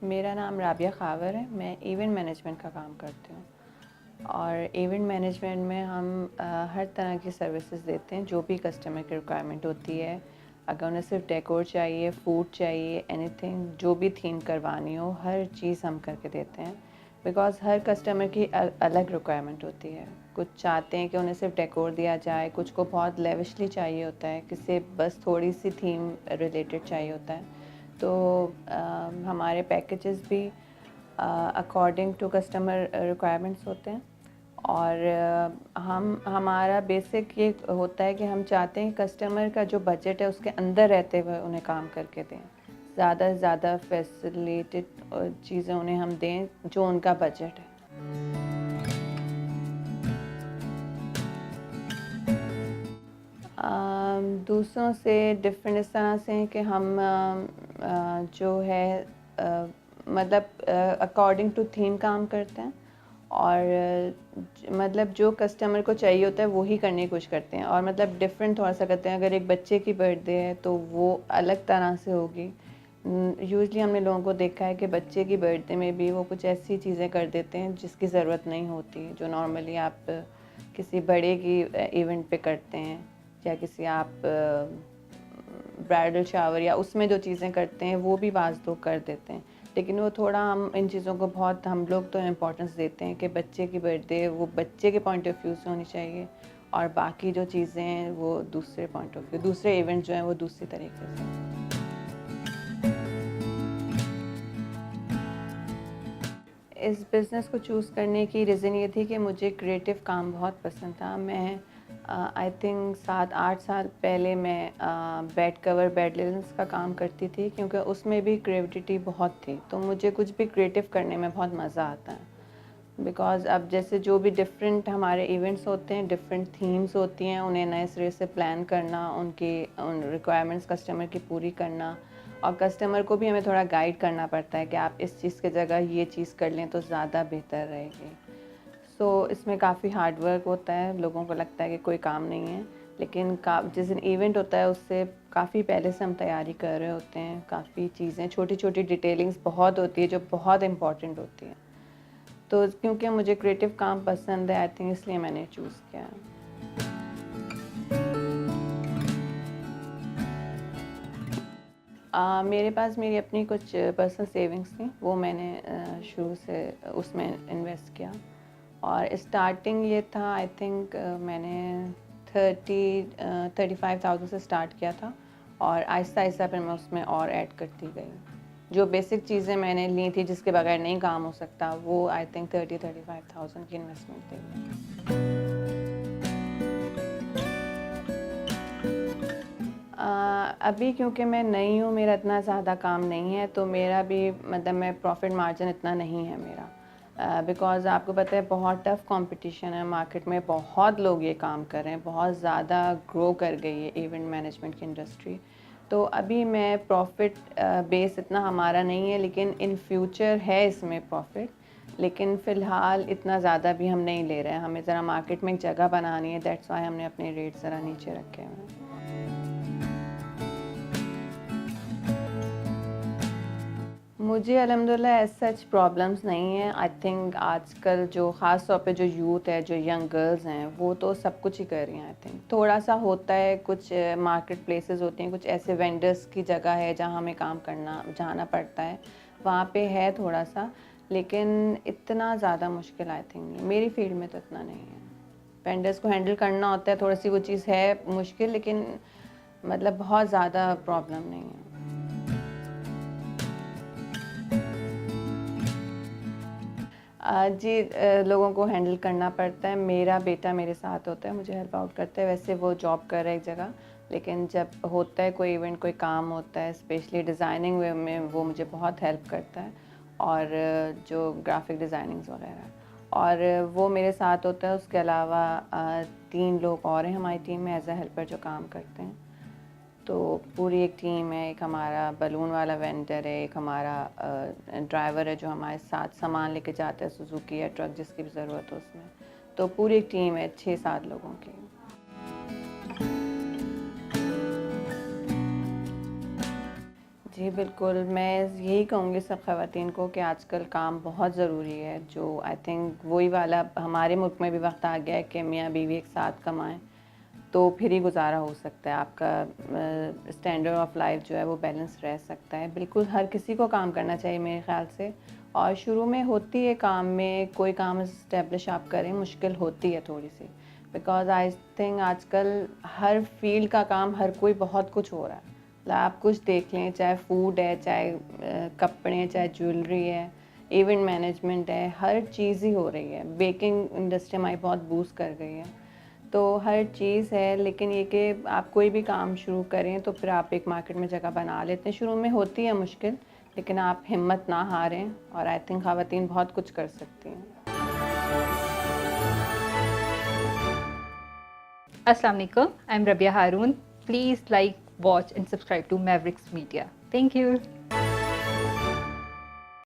मेरा नाम राबिया खावर है। मैं इवेंट मैनेजमेंट का काम करती हूँ और इवेंट मैनेजमेंट में हम हर तरह की सर्विसेज देते हैं जो भी कस्टमर की रिक्वायरमेंट होती है। अगर उन्हें सिर्फ डेकोर चाहिए, फूड चाहिए, एनीथिंग जो भी थीम करवानी हो, हर चीज़ हम करके देते हैं। बिकॉज़ हर कस्टमर की अलग रिक्वायरमेंट होती है। कुछ चाहते हैं कि उन्हें सिर्फ डेकोर दिया जाए, कुछ को बहुत लेविशली चाहिए होता है, किसी बस थोड़ी सी थीम रिलेटेड चाहिए होता है। तो हमारे पैकेजेस भी अकॉर्डिंग टू कस्टमर रिक्वायरमेंट्स होते हैं। और हम हमारा बेसिक ये होता है कि हम चाहते हैं कस्टमर का जो बजट है उसके अंदर रहते हुए उन्हें काम करके दें। ज़्यादा से ज़्यादा फैसिलिटेड चीज़ें उन्हें हम दें जो उनका बजट है। दूसरों से डिफरेंट इस तरह से हैं कि हम जो है मतलब अकॉर्डिंग टू थीम काम करते हैं और मतलब जो कस्टमर को चाहिए होता है वो ही करने की कोशिश करते हैं और मतलब डिफरेंट थोड़ा सा करते हैं। अगर एक बच्चे की बर्थडे है तो वो अलग तरह से होगी। यूजली हमने लोगों को देखा है कि बच्चे की बर्थडे में भी वो कुछ ऐसी चीज़ें कर देते हैं जिसकी ज़रूरत नहीं होती, जो नॉर्मली आप किसी बड़े की इवेंट पे करते हैं या किसी आप ब्राइडल शावर या उसमें जो चीज़ें करते हैं वो भी बाज़ लोग कर देते हैं। लेकिन वो थोड़ा हम इन चीज़ों को बहुत हम लोग तो इम्पोर्टेंस देते हैं कि बच्चे की बर्थडे वो बच्चे के पॉइंट ऑफ व्यू से होनी चाहिए और बाकी जो चीज़ें हैं वो दूसरे पॉइंट ऑफ व्यू, दूसरे इवेंट जो हैं वो दूसरी तरीके से। इस बिज़नेस को चूज़ करने की रीज़न ये थी कि मुझे क्रिएटिव काम बहुत पसंद था। मैं आई थिंक 7-8 साल पहले मैं बेड कवर, बेड लिनन्स का काम करती थी क्योंकि उसमें भी क्रिएटिविटी बहुत थी। तो मुझे कुछ भी क्रिएटिव करने में बहुत मज़ा आता है। बिकॉज़ अब जैसे जो भी डिफरेंट हमारे इवेंट्स होते हैं, डिफरेंट थीम्स होती हैं, उन्हें नए सिरे से प्लान करना, उन रिक्वायरमेंट्स कस्टमर की पूरी करना और कस्टमर को भी हमें थोड़ा गाइड करना पड़ता है कि आप इस चीज़ की जगह ये चीज़ कर लें तो ज़्यादा बेहतर रहेगी। सो इसमें काफ़ी हार्ड वर्क होता है। लोगों को लगता है कि कोई काम नहीं है, लेकिन का जिस दिन इवेंट होता है उससे काफ़ी पहले से हम तैयारी कर रहे होते हैं। काफ़ी चीज़ें, छोटी-छोटी डिटेलिंग्स बहुत होती है जो बहुत इम्पोर्टेंट होती है। तो क्योंकि मुझे क्रिएटिव काम पसंद है, आई थिंक इसलिए मैंने चूज़ किया। मेरे पास मेरी अपनी कुछ पर्सनल सेविंग्स थी, वो मैंने शुरू से उसमें इन्वेस्ट किया और स्टार्टिंग ये था आई थिंक मैंने 35,000 से स्टार्ट किया था और आहिस्ता-आहिस्ता फिर मैं उसमें और ऐड करती गई। जो बेसिक चीज़ें मैंने ली थी जिसके बगैर नहीं काम हो सकता, वो आई थिंक 35,000 की इन्वेस्टमेंट थी। अभी क्योंकि मैं नई हूँ, मेरा इतना ज़्यादा काम नहीं है, तो मेरा भी मतलब मैं प्रॉफ़िट मार्जिन इतना नहीं है मेरा। बिकॉज़ आपको पता है बहुत टफ़ कंपटीशन है मार्केट में, बहुत लोग ये काम कर रहे हैं, बहुत ज़्यादा ग्रो कर गई है इवेंट मैनेजमेंट की इंडस्ट्री। तो अभी मैं प्रॉफ़िट बेस इतना हमारा नहीं है, लेकिन इन फ्यूचर है इसमें प्रॉफ़िट। लेकिन फ़िलहाल इतना ज़्यादा भी हम नहीं ले रहे हैं, हमें ज़रा मार्केट में एक जगह बनानी है, दैट्स व्हाई हमने अपने रेट ज़रा नीचे रखे हुए हैं। मुझे अल्हम्दुलिल्लाह एज़ सच प्रॉब्लम्स नहीं है। आई थिंक आजकल जो ख़ास तौर पे जो यूथ है, जो यंग गर्ल्स हैं, वो तो सब कुछ ही कर रही हैं आई थिंक। थोड़ा-सा होता है, कुछ मार्केट प्लेसेस होती हैं, कुछ ऐसे वेंडर्स की जगह है जहाँ हमें काम करना जाना पड़ता है, वहाँ पे है थोड़ा-सा, लेकिन इतना ज़्यादा मुश्किल आई थिंक नहीं। मेरी फ़ील्ड में तो इतना नहीं है। वेंडर्स को हैंडल करना होता है, थोड़ी-सी वो चीज़ है मुश्किल, लेकिन मतलब बहुत ज़्यादा प्रॉब्लम नहीं है। जी, लोगों को हैंडल करना पड़ता है। मेरा बेटा मेरे साथ होता है, मुझे हेल्प आउट करता है। वैसे वो जॉब कर रहा है एक जगह, लेकिन जब होता है कोई इवेंट, कोई काम होता है, स्पेशली डिज़ाइनिंग वे में वो मुझे बहुत हेल्प करता है और जो ग्राफ़िक डिज़ाइनिंग्स वगैरह और वो मेरे साथ होता है। उसके अलावा 3 लोग और हैं हमारी टीम में एज़ अ हेल्पर जो काम करते हैं। तो पूरी एक टीम है, एक हमारा बलून वाला वेंडर है, एक हमारा ड्राइवर है जो हमारे साथ सामान लेके जाता है, सुजुकी या ट्रक जिसकी भी ज़रूरत हो उसमें। तो पूरी एक टीम है 6-7 लोगों की। जी, जी बिल्कुल, मैं यही कहूँगी सब ख़वातीन को कि आजकल काम बहुत ज़रूरी है। जो आई थिंक वही वाला हमारे मुल्क में भी वक्त आ गया है कि मियाँ बीवी एक साथ कमाएं, तो फिर ही गुजारा हो सकता है। आपका स्टैंडर्ड ऑफ लाइफ जो है वो बैलेंस रह सकता है। बिल्कुल हर किसी को काम करना चाहिए मेरे ख़्याल से। और शुरू में होती है काम में, कोई काम इस्टेब्लिश आप करें, मुश्किल होती है थोड़ी सी, बिकॉज़ आई थिंक आजकल हर फील्ड का काम हर कोई बहुत कुछ हो रहा है। मतलब आप कुछ देख लें, चाहे फूड है, चाहे कपड़े, चाहे ज्वेलरी है, इवेंट मैनेजमेंट है, हर चीज़ ही हो रही है। बेकिंग इंडस्ट्री हमारी बहुत बूस्ट कर गई है, तो हर चीज़ है। लेकिन ये कि आप कोई भी काम शुरू करें तो फिर आप एक मार्केट में जगह बना लेते हैं। शुरू में होती है मुश्किल, लेकिन आप हिम्मत ना हारें और आई थिंक ख़वातीन बहुत कुछ कर सकती हैं। Assalamu alaikum. I'm Rabia Haroon. Please like, watch, and subscribe to Mavericks Media. Thank you.